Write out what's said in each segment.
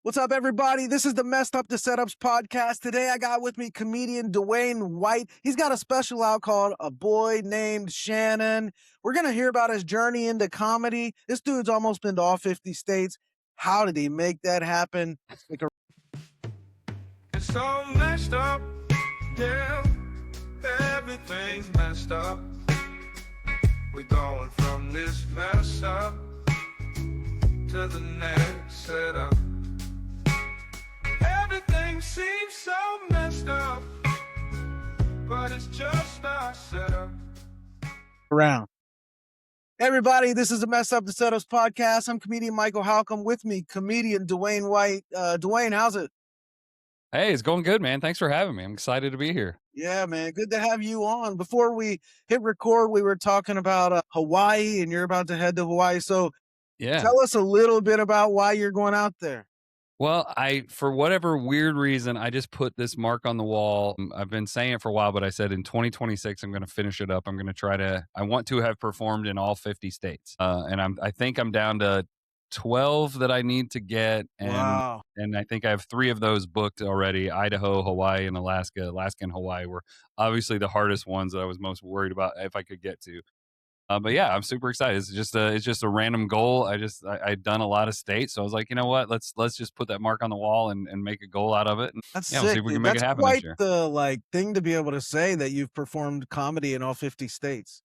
What's up, everybody? This is the Messed Up to Setups podcast. Today, I got with me comedian Dwayne White. He's got a special out called A Boy Named Shannon. We're going to hear about his journey into comedy. This dude's almost been to all 50 states. How did he make that happen? Stick It's all messed up, yeah. Everything's messed up. We're going from this mess up to the next setup. Everything seems so messed up, but it's just our setup. around. Everybody, this is the Messed Up to Setups podcast. I'm comedian Michael Halcomb. With me, comedian Dwayne White. Dwayne, how's it? Hey, it's going good, man. Thanks for having me. I'm excited to be here. Yeah, man. Good to have you on. Before we hit record, we were talking about Hawaii, and you're about to head to Hawaii. So Yeah. tell us a little bit about why you're going out there. Well, for whatever weird reason, I just put this mark on the wall. I've been saying it for a while, but I said in 2026, I'm going to finish it up. I'm going to I want to have performed in all 50 states. And I think I'm down to 12 that I need to get. Wow. And I think I have 3 of those booked already. Idaho, Hawaii, and Alaska. Alaska and Hawaii were obviously the hardest ones that I was most worried about if I could get to. But yeah, I'm super excited. It's just a random goal. I'd done a lot of states, so I was like, you know what? Let's just put that mark on the wall and make a goal out of it. And That's yeah, we'll see sick, if we dude. can make That's it happen this quite year. the thing to be able to say that you've performed comedy in all 50 states.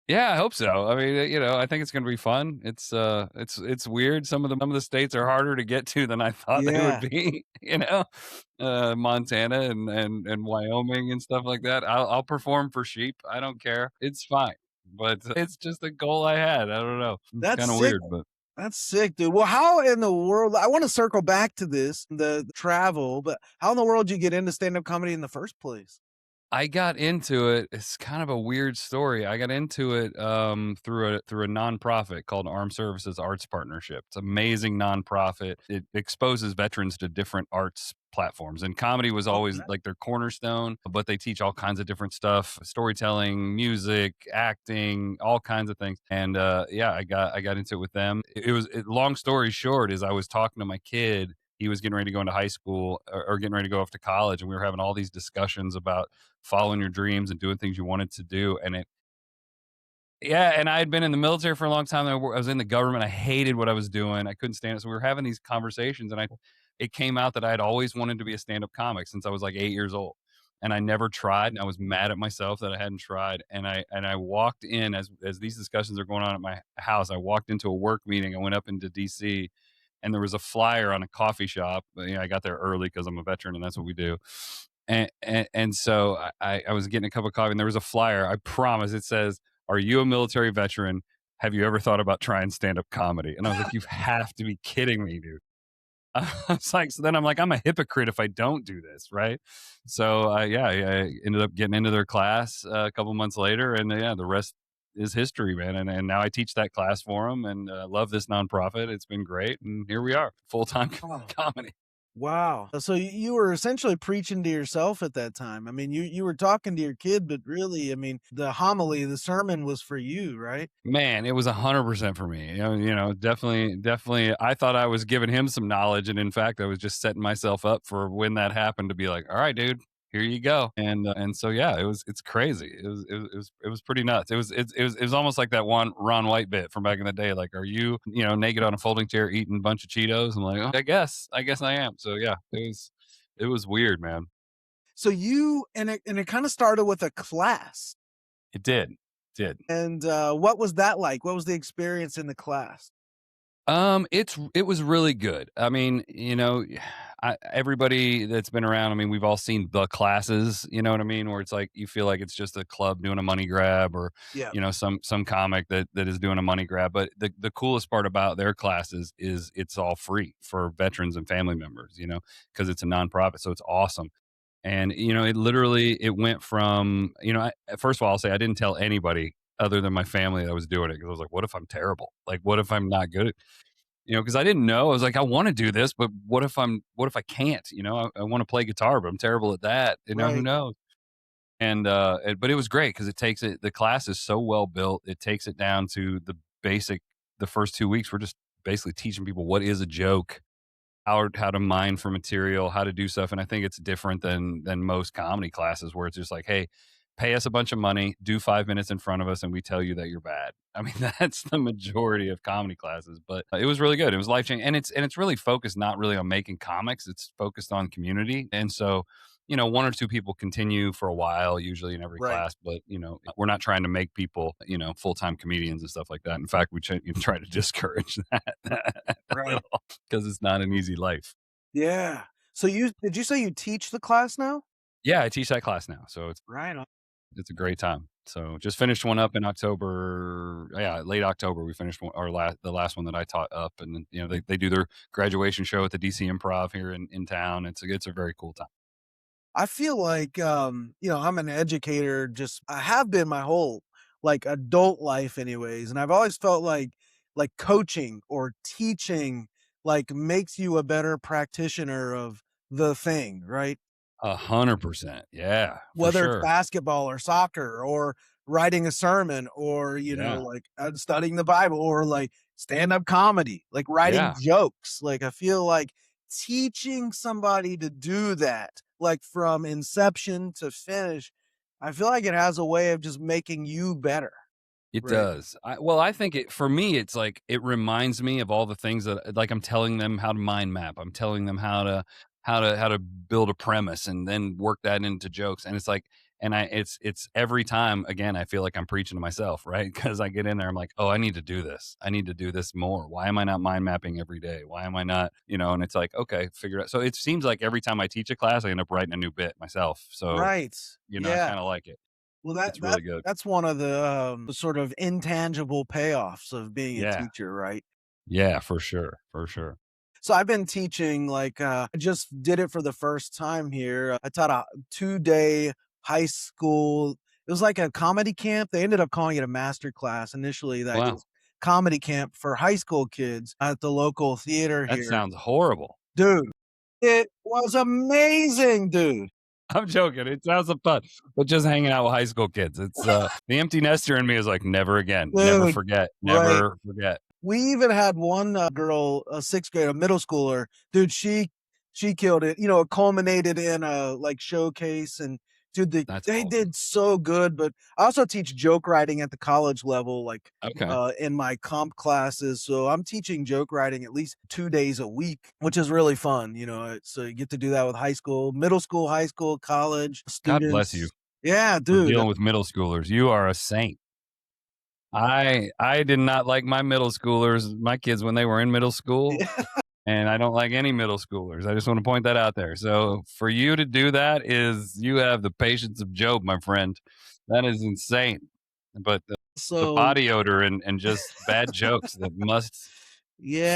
Yeah, I hope so. I mean, I think it's going to be fun. It's weird. Some of the states are harder to get to than I thought they Yeah. would be. Montana and Wyoming and stuff like that. I'll perform for sheep. I don't care. It's fine. But it's just a goal I had. I don't know. It's That's kind of sick. weird, but. That's sick, dude. Well, how in the world, I want to circle back to this, the travel, but how in the world did you get into stand-up comedy in the first place? I got into it. It's kind of a weird story. I got into it through a nonprofit called Armed Services Arts Partnership. It's an amazing nonprofit. It exposes veterans to different arts platforms, and comedy was always Okay. like their cornerstone. But they teach all kinds of different stuff: storytelling, music, acting, all kinds of things. And yeah, I got into it with them. Long story short is I was talking to my kid. He was getting ready to go into high school or getting ready to go off to college, and we were having all these discussions about following your dreams and doing things you wanted to do. And I had been in the military for a long time. I was in the government. I hated what I was doing. I couldn't stand it. So we were having these conversations, and it came out that I had always wanted to be a stand-up comic since I was like 8 years old. And I never tried. And I was mad at myself that I hadn't tried. And I walked in as these discussions are going on at my house. I walked into a work meeting. I went up into DC, and there was a flyer on a coffee shop. I got there early because I'm a veteran, and that's what we do. And so I was getting a cup of coffee, and there was a flyer. I promise it says, "Are you a military veteran? Have you ever thought about trying stand-up comedy?" And I was like, "You have to be kidding me, dude." I was like, so then I'm like, I'm a hypocrite if I don't do this, right? So yeah, I ended up getting into their class a couple months later, and yeah, the rest is history, man. And now I teach that class for them, and love this nonprofit. It's been great, and here we are, full-time Oh, comedy. wow. So you were essentially preaching to yourself at that time. I mean, you were talking to your kid, but really, I mean, the homily, the sermon was for you, right? Man, it was 100% for me. Definitely. I thought I was giving him some knowledge, and in fact, I was just setting myself up for when that happened to be like, "All right, dude, here you go." And so yeah, it's crazy. It was pretty nuts. It was almost like that one Ron White bit from back in the day. Like, are you naked on a folding chair eating a bunch of Cheetos? I'm like, oh, I guess I am. So yeah, it was weird, man. So it kind of started with a class. It did. And what was that like? What was the experience in the class? It was really good. I mean, everybody that's been around, I mean, we've all seen the classes, you know what I mean? Where it's like, you feel like it's just a club doing a money grab or, Yeah. some comic that is doing a money grab. But the coolest part about their classes is it's all free for veterans and family members, because it's a nonprofit. So it's awesome. And, it went from, first of all, I'll say I didn't tell anybody other than my family that I was doing it because I was like, what if I'm terrible? Like, what if I'm not good at, because I didn't know. I was like, I want to do this, but what if I can't? I want to play guitar, but I'm terrible at that. Who Right. knows? But it was great because the class is so well built. It takes it down to the first 2 weeks. We're just basically teaching people what is a joke, how to mine for material, how to do stuff, and I think it's different than most comedy classes where it's just like, "Hey, pay us a bunch of money, do 5 minutes in front of us, and we tell you that you're bad." I mean, that's the majority of comedy classes, but it was really good. It was life-changing, and it's really focused not really on making comics, it's focused on community, and so, 1 or 2 people continue for a while, usually in every Right. class, but, we're not trying to make people, full-time comedians and stuff like that. In fact, we try to discourage that a Right. little because it's not an easy life. Yeah. So you say you teach the class now? Yeah, I teach that class now, so Right on. it's a great time. So just finished one up in October. Yeah, late October we finished one, or the last one that I taught up, and then they do their graduation show at the DC Improv here in town. It's a very cool time. I feel like, I'm an educator, just I have been my whole, like, adult life anyways, and I've always felt like coaching or teaching, like, makes you a better practitioner of the thing, right? 100%. Yeah, for Whether it's sure. basketball or soccer or writing a sermon or, Yeah, like, studying the Bible or, like, stand-up comedy, like, writing yeah. jokes, like, I feel like teaching somebody to do that, like, from inception to finish, I feel like it has a way of just making you better, It right? does. I think for me, it's like it reminds me of all the things that like I'm telling them how to mind map. I'm telling them how to build a premise and then work that into jokes. And it's like, and it's every time again, I feel like I'm preaching to myself, right? Because I get in there, I'm like, oh, I need to do this. I need to do this more. Why am I not mind mapping every day? Why am I not, and it's like, okay, figure it out. So it seems like every time I teach a class, I end up writing a new bit myself. So, Right. I Yeah. kind of like it. Well, It's really good. that's one of the sort of intangible payoffs of being a Yeah. teacher, right? Yeah, for sure, for sure. So I've been teaching I just did it for the first time here. I taught a 2-day high school. It was like a comedy camp. They ended up calling it a master class. Initially, that Wow, was comedy camp for high school kids at the local theater that here. sounds horrible. Dude, it was amazing, dude. I'm joking, it sounds so fun, but just hanging out with high school kids, it's, the empty nester in me is like, "Never again, never Dude, forget, right. never forget." We even had one, girl, a 6th grade, a middle schooler, dude, she killed it, it culminated in a, like, showcase, and dude, That's they awesome. did so good, but I also teach joke writing at the college level, like, Okay, in my comp classes, so I'm teaching joke writing at least 2 days a week, which is really fun, so you get to do that with high school, middle school, high school, college God bless you students. Yeah, for dude. dealing with middle schoolers, you are a saint. I did not like my middle schoolers, my kids when they were in middle school, and I don't like any middle schoolers. I just want to point that out there. So for you to do that is you have the patience of Job, my friend. That is insane. But the So body odor and just bad jokes that must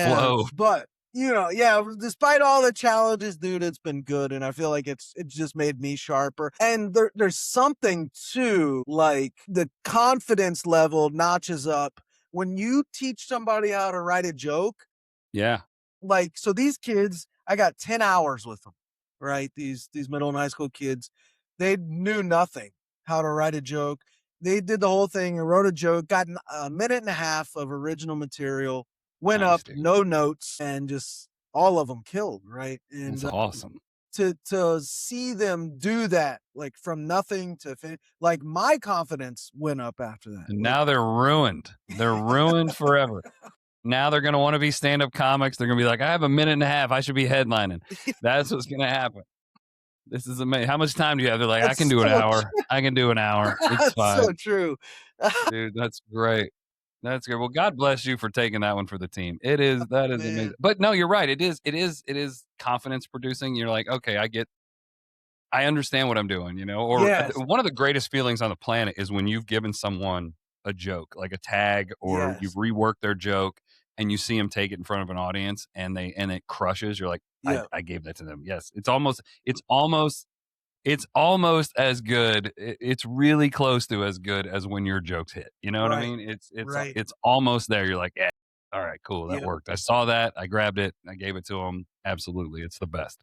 flow. yes, but, yeah, despite all the challenges, dude, it's been good, and I feel like it's just made me sharper, and there's something too, like, the confidence level notches up when you teach somebody how to write a joke, Yeah, like, so these kids, I got 10 hours with them, right? These middle and high school kids, they knew nothing how to write a joke. They did the whole thing and wrote a joke, got a minute and a half of original material, went nice, up, dude. no notes, and just all of them killed, right? That's And awesome. to see them do that, like from nothing to like my confidence went up after that. And Like, now they're ruined. They're ruined forever. Now they're gonna wanna be stand-up comics. They're gonna be like, "I have a minute and a half. I should be headlining." That's what's gonna happen. This is amazing. How much time do you have? They're like, "I can that's do an so hour. I can do an hour. It's that's so fine." true. Dude, that's great. That's good. Well, God bless you for taking that one for the team. That is Man. amazing. But no, you're right. It is confidence producing. You're like, "Okay, I understand what I'm doing," or Yes. one of the greatest feelings on the planet is when you've given someone a joke, like a tag, or you've Yes. reworked their joke and you see them take it in front of an audience and it crushes. You're like, Yeah. I gave that to them. Yes. It's almost as good. It's really close to as good as when your jokes hit. You know what I Right. mean? It's Right. it's almost there. You're like, yeah, all right, cool, that Yeah. worked. I saw that. I grabbed it. I gave it to them. Absolutely, it's the best.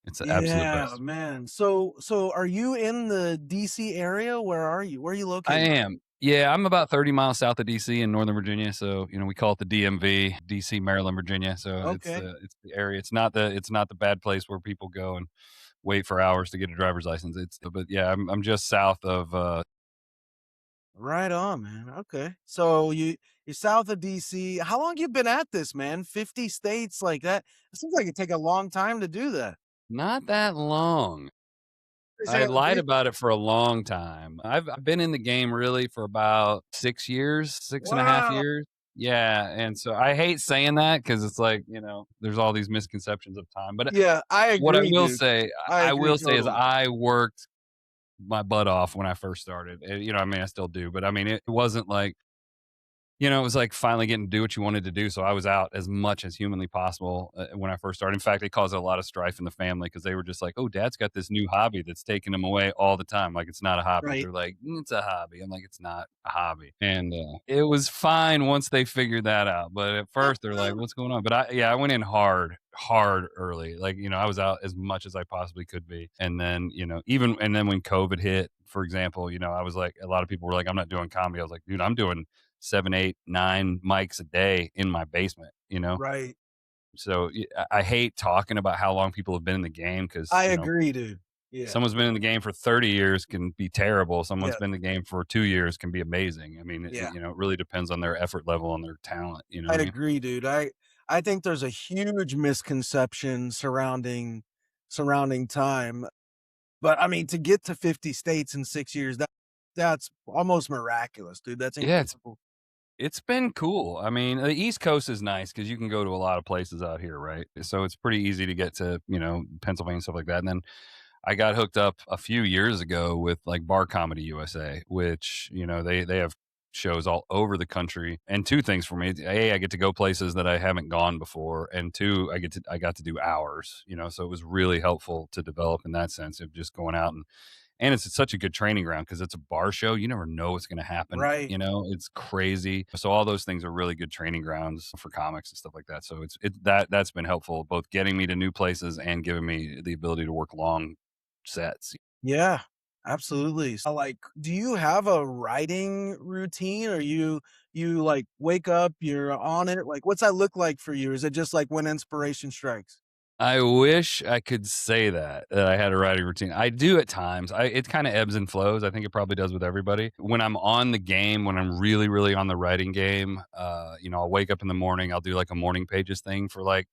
It's the absolute Yeah, best. man. So are you in the DC area? Where are you? Where are you I located? am. Yeah, I'm about 30 miles south of DC in Northern Virginia, so, we call it the DMV, DC, Maryland, Virginia, so Okay. it's the area. It's not the bad place where people go and wait for hours to get a driver's license. But yeah, I'm just south of, Right on, man. Okay. So you're south of DC. How long you been at this, man? 50 states like that. It seems like it take a long time to do that. not that long. Is I that lied we about it for a long time. I've been in the game really for about 6 years, 6 and a half Wow. years. Yeah, and so I hate saying that because it's like, there's all these misconceptions of time, but Yeah, I what I agree, will dude. say I I agree will say is totally. I worked my butt off when I first started, I mean, I still do, but I mean, it wasn't like it was like finally getting to do what you wanted to do. So I was out as much as humanly possible when I first started. In fact, it caused a lot of strife in the family because they were just like, "Oh, Dad's got this new hobby that's taking him away all the time." Like it's not a hobby. Right. They're like, "It's a hobby." I'm like, "It's not a hobby." And it was fine once they figured that out. But at first, they're like, "What's going on?" But I went in hard, hard early. Like I was out as much as I possibly could be. And then even and then when COVID hit, for example, I was like, a lot of people were like, "I'm not doing comedy." I was like, "Dude, I'm doing 7, 8, 9 mics a day in my basement." Right. So I hate talking about how long people have been in the game because I agree, dude. Yeah. someone's been in the game for 30 years can be terrible. Someone's Yeah. been in the game for 2 years can be amazing. I mean, Yeah. it really depends on their effort level and their talent. You know I what I mean? agree, dude. I think there's a huge misconception surrounding time. But I mean, to get to 50 states in 6 years, that's almost miraculous, dude. That's Yeah, incredible. it's been cool. I mean, the East Coast is nice because you can go to a lot of places out here, right? So it's pretty easy to get to, Pennsylvania and stuff like that. And then I got hooked up a few years ago with like Bar Comedy USA, which they have shows all over the country. And two things for me: a, I get to go places that I haven't gone before, and two, I got to do hours. So it was really helpful to develop in that sense of just going out and it's such a good training ground because it's a bar show. You never know what's going to happen. Right. It's crazy. So all those things are really good training grounds for comics and stuff like that. So that's been helpful, both getting me to new places and giving me the ability to work long sets. Yeah, absolutely. So, like, do you have a writing routine or you like wake up, you're on it? Like, what's that look like for you? Is it just like when inspiration strikes? I wish I could say that I had a writing routine. I do at times. It kind of ebbs and flows. I think it probably does with everybody. When I'm on the game, when I'm really, really on the writing game, I'll wake up in the morning. I'll do like a morning pages thing for like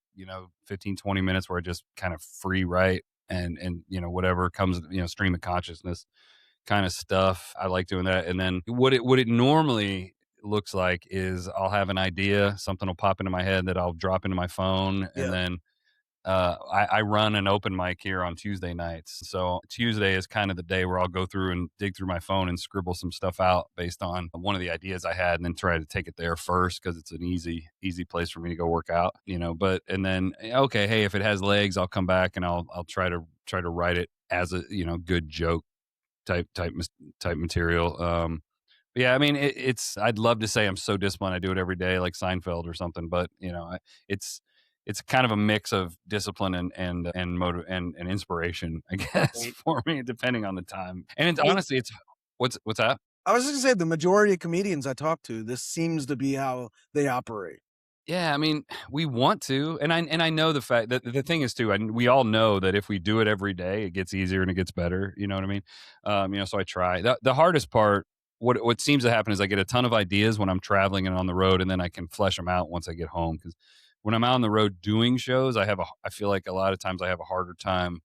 15, 20 minutes where I just kind of free write and whatever comes, stream of consciousness kind of stuff. I like doing that. And then what it normally looks like is I'll have an idea, something will pop into my head that I'll drop into my phone, and Yeah. then I run an open mic here on Tuesday nights. So Tuesday is kind of the day where I'll go through and dig through my phone and scribble some stuff out based on one of the ideas I had, and then try to take it there first because it's an easy place for me to go work out. But and then okay, hey, if it has legs, I'll come back and I'll try to write it as a good joke type material. Yeah, I mean, it's. I'd love to say I'm so disciplined. I do it every day, like Seinfeld or something. But it's it's kind of a mix of discipline and motive and inspiration, I guess, Right. for me, depending on the time. And it's I mean, honestly, it's what's that? I was just gonna say the majority of comedians I talk to, this seems to be how they operate. Yeah, I mean, we want to, and I know the fact that the thing is too, and we all know that if we do it every day, it gets easier and it gets better. You know what I mean? So I try. The hardest part, what seems to happen is I get a ton of ideas when I'm traveling and on the road, and then I can flesh them out once I get home. Because when I'm out on the road doing shows, I feel like a lot of times I have a harder time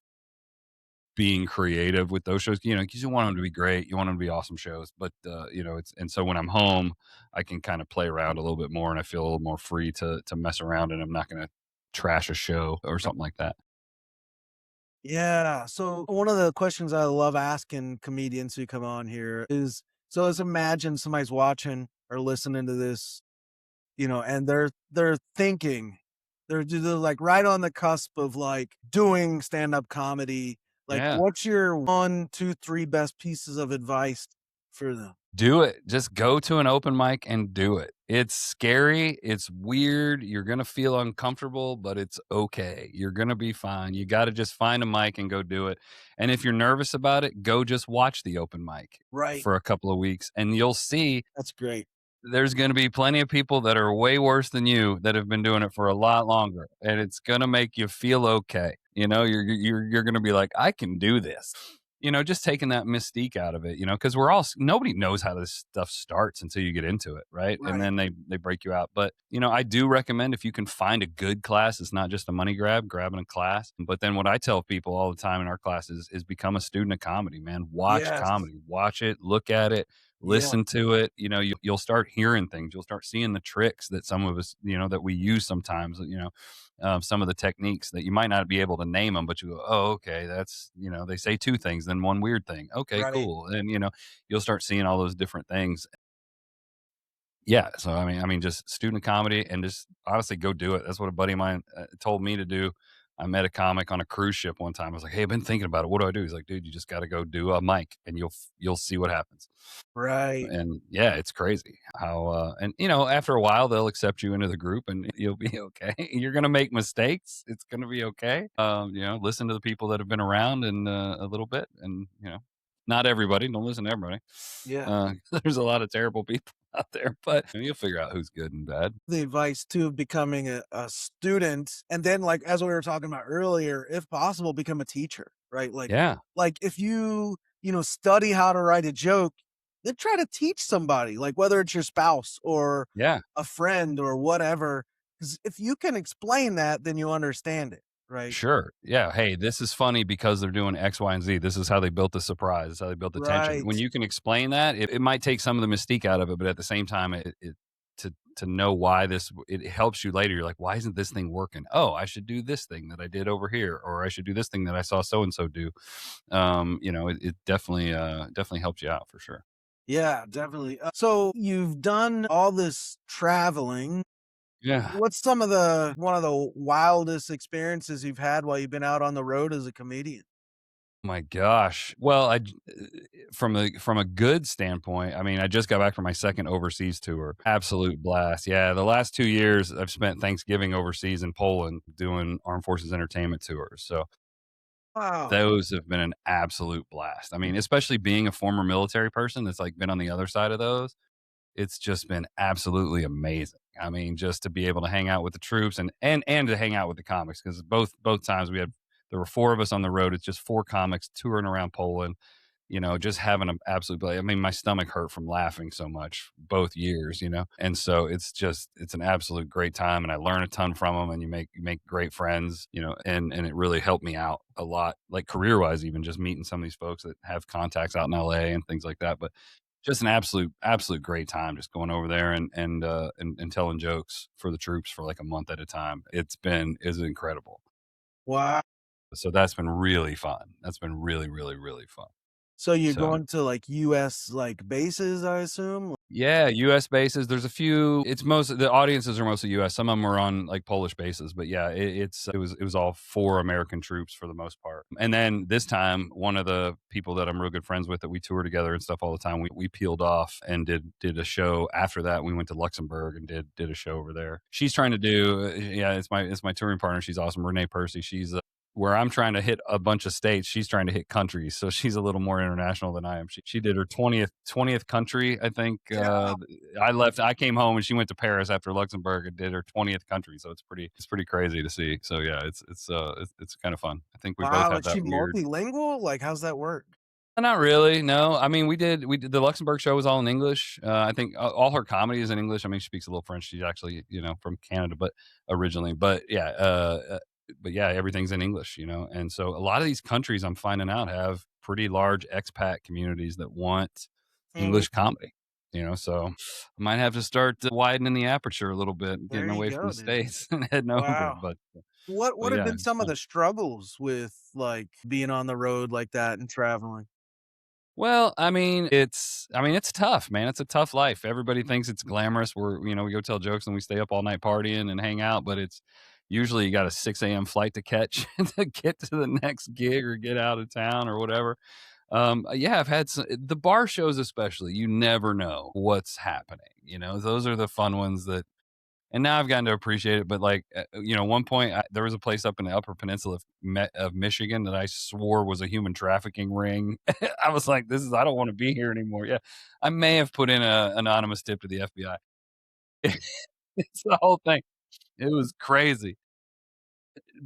being creative with those shows, 'cause you want them to be great, you want them to be awesome shows, but, it's and so when I'm home, I can kinda play around a little bit more, and I feel a little more free to mess around, and I'm not gonna trash a show or something like that. Yeah. So one of the questions I love asking comedians who come on here is, so let's imagine somebody's watching or listening to this, and they're thinking, they're like right on the cusp of like doing stand-up comedy. Like, Yeah. what's your one, two, three best pieces of advice for them. Do it. Just go to an open mic and do it. It's scary, it's weird, you're gonna feel uncomfortable, but it's okay. You're gonna be fine. You gotta just find a mic and go do it. And if you're nervous about it, go just watch the open mic Right. for a couple of weeks, and you'll see That's great. there's gonna be plenty of people that are way worse than you that have been doing it for a lot longer, and it's gonna make you feel okay. You know, you're gonna be like, "I can do this." You know, just taking that mystique out of it, you know, because we're all nobody knows how this stuff starts until you get into it, right? And Right. then they break you out. But, you know, I do recommend if you can find a good class, it's not just a money grab, grabbing a class. But then what I tell people all the time in our classes is become a student of comedy, man. Watch Yes. comedy, watch it, look at it, Yeah. listen to it. You know, you'll start hearing things. You'll start seeing the tricks that some of us, you know, that we use sometimes. You know, some of the techniques that you might not be able to name them, but you go, oh, okay, that's, you know, they say two things, then one weird thing. Okay, Right. cool. And, you know, you'll start seeing all those different things. Yeah. So, I mean, just student comedy and just honestly go do it. That's what a buddy of mine told me to do. I met a comic on a cruise ship one time. I was like, "Hey, I've been thinking about it. What do I do?" He's like, "Dude, you just got to go do a mic, and you'll see what happens." Right. And yeah, it's crazy how and you know, after a while they'll accept you into the group and you'll be okay. You're gonna make mistakes. It's gonna be okay. You know, listen to the people that have been around and a little bit and you know, not everybody, don't listen to everybody. Yeah. There's a lot of terrible people out there, but you'll figure out who's good and bad. The advice too of becoming a student, and then, like, as we were talking about earlier, if possible, become a teacher, right? Yeah, Like if you know, study how to write a joke, then try to teach somebody, like whether it's your spouse or yeah. a friend or whatever. Because if you can explain that, then you understand it, right? Sure. Yeah. Hey, this is funny because they're doing X, Y, and Z. This is how they built the surprise. This is how they built the tension. Right. When you can explain that, it might take some of the mystique out of it, but at the same time, it to know why it helps you later. You're like, why isn't this thing working? Oh, I should do this thing that I did over here, or I should do this thing that I saw so and so do. You know, it definitely helps you out for sure. Yeah, definitely. So you've done all this traveling. Yeah. What's some of the one of the wildest experiences you've had while you've been out on the road as a comedian? My gosh. Well, from a good standpoint, I mean, I just got back from my second overseas tour. Absolute blast. Yeah, the last 2 years I've spent Thanksgiving overseas in Poland doing Armed Forces entertainment tours. So Wow. those have been an absolute blast. I mean, especially being a former military person that's like been on the other side of those, it's just been absolutely amazing. I mean, just to be able to hang out with the troops and to hang out with the comics because both times there were four of us on the road. It's just four comics touring around Poland. You know, just having an absolute. I mean, my stomach hurt from laughing so much both years. You know, and so it's an absolute great time, and I learn a ton from them, and you make great friends. You know, and it really helped me out a lot, like career wise, even just meeting some of these folks that have contacts out in LA and things like that. But just an absolute great time just going over there and telling jokes for the troops for like a month at a time. Is incredible. Wow. So that's been really fun. That's been really, really, really fun. So you're So going to like US like bases, I assume? yeah, US bases. There's a few. It's most the audiences are mostly US. Some of them are on like Polish bases, but yeah, it was all four American troops for the most part. And then this time, one of the people that I'm real good friends with that we tour together and stuff all the time, we peeled off and did a show. After that, we went to Luxembourg and did a show over there. She's trying to do yeah, it's my touring partner. She's awesome, Renee Percy. She's where I'm trying to hit a bunch of states, she's trying to hit countries. So she's a little more international than I am. She did her 20th country, I think. Yeah. I came home and she went to Paris after Luxembourg and did her 20th country. So it's pretty crazy to see. So yeah, it's kind of fun. I think we both Wow, have is she that weird. multilingual? Like, how's that work? Not really. No, I mean we did the Luxembourg show was all in English. I think all her comedy is in English. I mean, she speaks a little French. She's actually from Canada, but originally, but yeah, everything's in English. And so a lot of these countries I'm finding out have pretty large expat communities that want Mm, English comedy. So I might have to start widening the aperture a little bit, there getting you away from go, the dude. states and heading over. Wow. What But what have yeah, been it's some of fun. the struggles with, like, being on the road like that and traveling? Well, I mean, it's tough, man. It's a tough life. Everybody thinks it's glamorous. We go tell jokes and we stay up all night partying and hang out, but it's usually you got a 6 a.m. flight to catch to get to the next gig or get out of town or whatever. Yeah, I've had the bar shows especially. You never know what's happening. Those are the fun ones that. And now I've gotten to appreciate it. But like, one point there was a place up in the Upper Peninsula of Michigan that I swore was a human trafficking ring. I was like, I don't want to be here anymore. Yeah, I may have put in a anonymous tip to the FBI. It's the whole thing. It was crazy.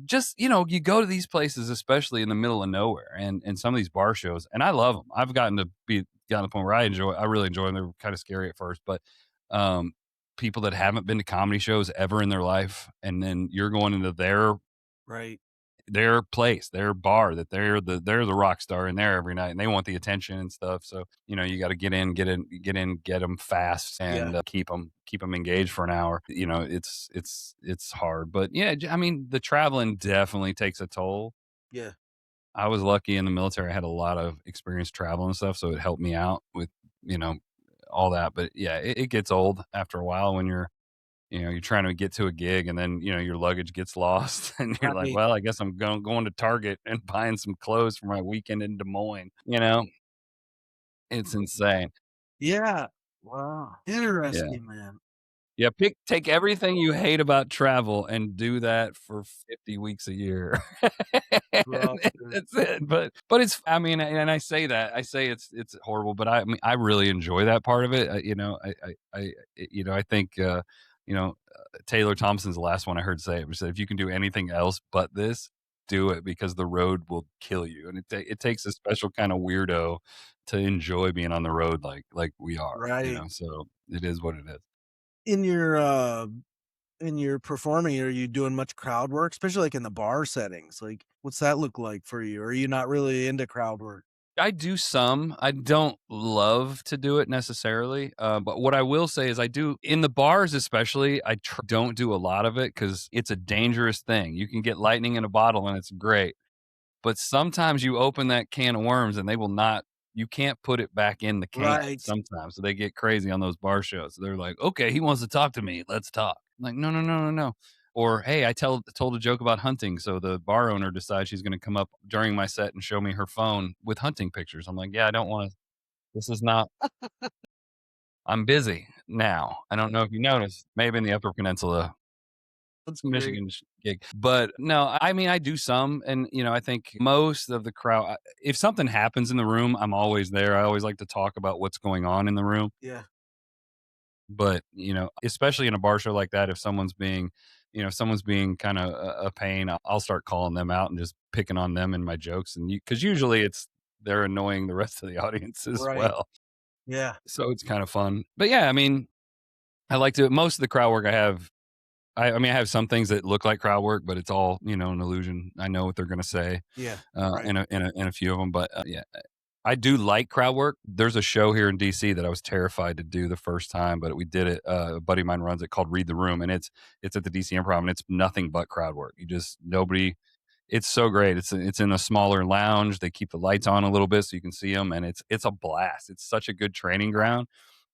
Just, you go to these places, especially in the middle of nowhere, and some of these bar shows, and I love them. I've gotten to the point where I really enjoy them. They're kind of scary at first, but um, people that haven't been to comedy shows ever in their life, and then you're going into Right. their place, their bar, that they're the rock star in there every night, and they want the attention and stuff. So you got to get them fast, Yeah. and keep them engaged for an hour. It's hard, but yeah, I mean, the traveling definitely takes a toll. Yeah. I was lucky in the military; I had a lot of experience traveling and stuff, so it helped me out with you know all that. But yeah, it gets old after a while when you're trying to get to a gig and then, your luggage gets lost and you're like, Right. well, I guess I'm going to Target and buying some clothes for my weekend in Des Moines. It's insane. Yeah. Wow. Yeah. Interesting, man. Yeah. Take everything you hate about travel and do that for 50 weeks a year. Rough, And dude. that's it. But I mean, and I say it's horrible, but I mean, I really enjoy that part of it. I think, Taylor Thompson's the last one I heard say it, was that if you can do anything else but this, do it because the road will kill you. And it takes a special kind of weirdo to enjoy being on the road like we are, Right. so it is what it is. In your performing, are you doing much crowd work, especially like in the bar settings? Like, what's that look like for you? Or are you not really into crowd work? I do some. I don't love to do it necessarily, but what I will say is I do in the bars, especially. Don't do a lot of it because it's a dangerous thing. You can get lightning in a bottle, and it's great. But sometimes you open that can of worms and they will not you can't put it back in the can Right. sometimes. So they get crazy on those bar shows. They're like, "Okay, he wants to talk to me. Let's talk." I'm like, "No, no, no, no, no." Or, "Hey, I told a joke about hunting, so the bar owner decides she's gonna come up during my set and show me her phone with hunting pictures." I'm like, "Yeah, I don't wanna this is not I'm busy now." I don't know if you noticed, maybe in the Upper Peninsula That's great. Michigan gig. But no, I mean, I do some, and I think most of the crowd. If something happens in the room, I'm always there. I always like to talk about what's going on in the room. Yeah. But especially in a bar show like that, if someone's being kind of a pain, I'll start calling them out and just picking on them in my jokes, and because usually they're annoying the rest of the audience as Right. well. Yeah. So it's kind of fun. But yeah, I mean, I like to most of the crowd work I have I mean, I have some things that look like crowd work, but it's all, an illusion. I know what they're gonna say, Yeah. Right. in a few of them, but, yeah, I do like crowd work. There's a show here in DC that I was terrified to do the first time, but we did it. A buddy of mine runs it called Read the Room, and it's at the DC Improv, and it's nothing but crowd work. You just nobody it's so great. It's in a smaller lounge. They keep the lights on a little bit so you can see them, and it's a blast. It's such a good training ground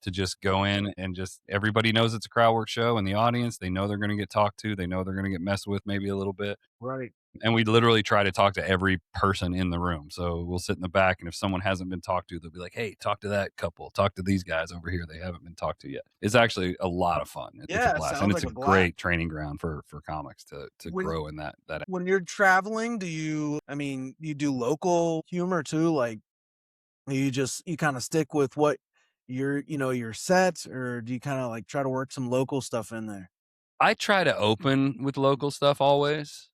to just go in and just everybody knows it's a crowd work show in the audience. They know they're going to get talked to. They know they're going to get messed with maybe a little bit. Right. And we literally try to talk to every person in the room. So we'll sit in the back, and if someone hasn't been talked to, they'll be like, "Hey, talk to that couple. Talk to these guys over here. They haven't been talked to yet." It's actually a lot of fun. It's a Yeah. It blast, and sounds it's like a a blast. great training ground for comics to When grow in that. when you're traveling, you do local humor too? Like, you kind of stick with what your sets, or do you kind of like try to work some local stuff in there? I try to open with local stuff always.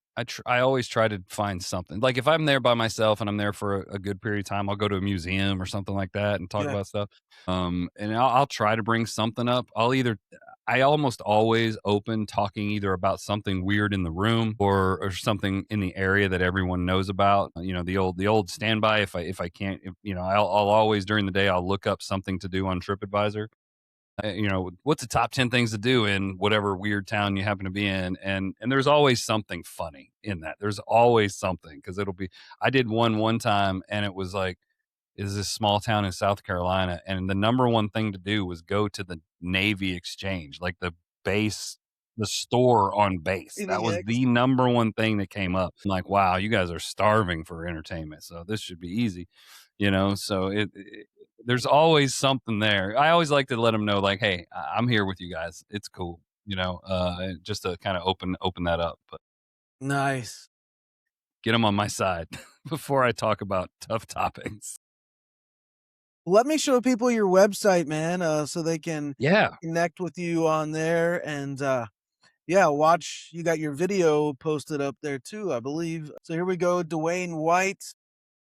I always try to find something. Like if I'm there by myself and I'm there for a good period of time, I'll go to a museum or something like that and talk Yeah. about stuff. And I'll try to bring something up. I almost always open talking either about something weird in the room or something in the area that everyone knows about. The old standby. If I can't, I'll always during the day I'll look up something to do on TripAdvisor, what's the top 10 things to do in whatever weird town you happen to be in, and there's always something funny in that. There's always something because I did one time, and it was like, is this small town in South Carolina, and the number one thing to do was go to the Navy exchange, like the base the store on base. That was PDX. the number one thing that came up. I'm like, wow, you guys are starving for entertainment, so this should be easy, you know. So there's always something there. I always like to let them know, like, hey, I'm here with you guys. It's cool, you know, just to kind of open that up, but Nice. get them on my side before I talk about tough topics. Let me show people your website, man, so they can Yeah, connect with you on there and yeah, watch. You got your video posted up there too, I believe. So here we go, Dwayne White.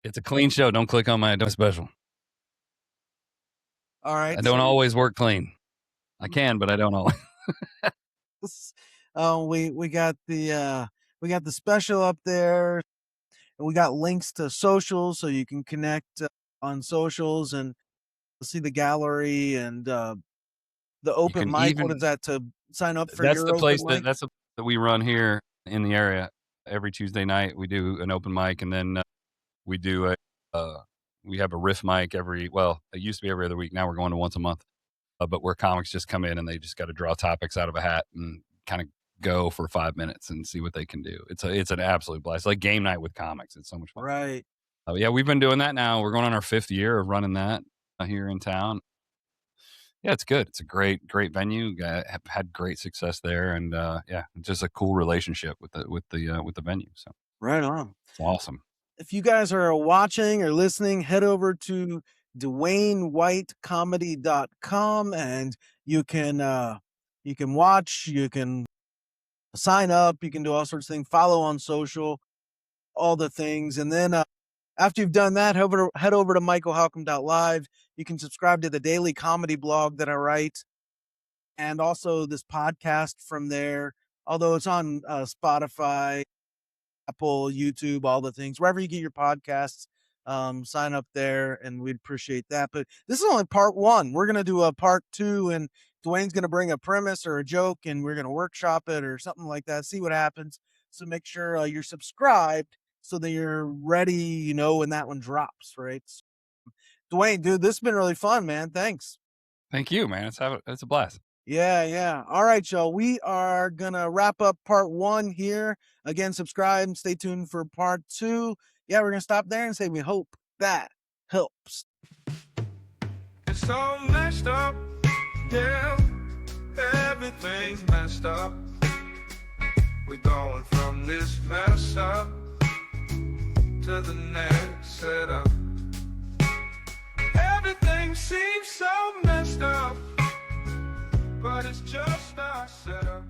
it's a clean show. Don't click on my special. All right, I so don't always work clean. I can, but I don't always. this, we got the special up there, and we got links to socials so you can connect on socials and see the gallery and the You open can mic. What is even that to sign up for that's your the open place mic? that we run here in the area every Tuesday night. We do an open mic, and then we do a uh, we have a riff mic every. Well, it used to be every other week. Now we're going to once a month. But where comics just come in and they just got to draw topics out of a hat and kind of go for 5 minutes and see what they can do. It's an absolute blast. It's like game night with comics. It's so much fun. Right. Yeah, we've been doing that now. We're going on our 5th year of running that here in town. Yeah, it's good. It's a great venue. Have had great success there, and yeah, just a cool relationship with the venue. So Right on. it's awesome. If you guys are watching or listening, head over to DwayneWhiteComedy.com and you can watch, you can sign up, you can do all sorts of things, follow on social, all the things. And then after you've done that, head over to michaelhalcombe.live. You can subscribe to the daily comedy blog that I write and also this podcast from there. Although it's on Spotify, Apple, YouTube, all the things, wherever you get your podcasts, sign up there and we'd appreciate that. But this is only part one. We're going to do a part two and Dwayne's going to bring a premise or a joke and we're going to workshop it or something like that. See what happens. So make sure you're subscribed so that you're ready, you know, when that one drops, right? Dwayne, dude, this has been really fun, man. Thanks. Thank you, man. It's a blast. Yeah. All right, y'all. We are gonna wrap up part one here. Again, subscribe and stay tuned for part two. Yeah, we're gonna stop there and say we hope that helps. It's all messed up, yeah. Everything's messed up. We're going from this mess up to the next setup. Everything seems so messed up, but it's just our setup.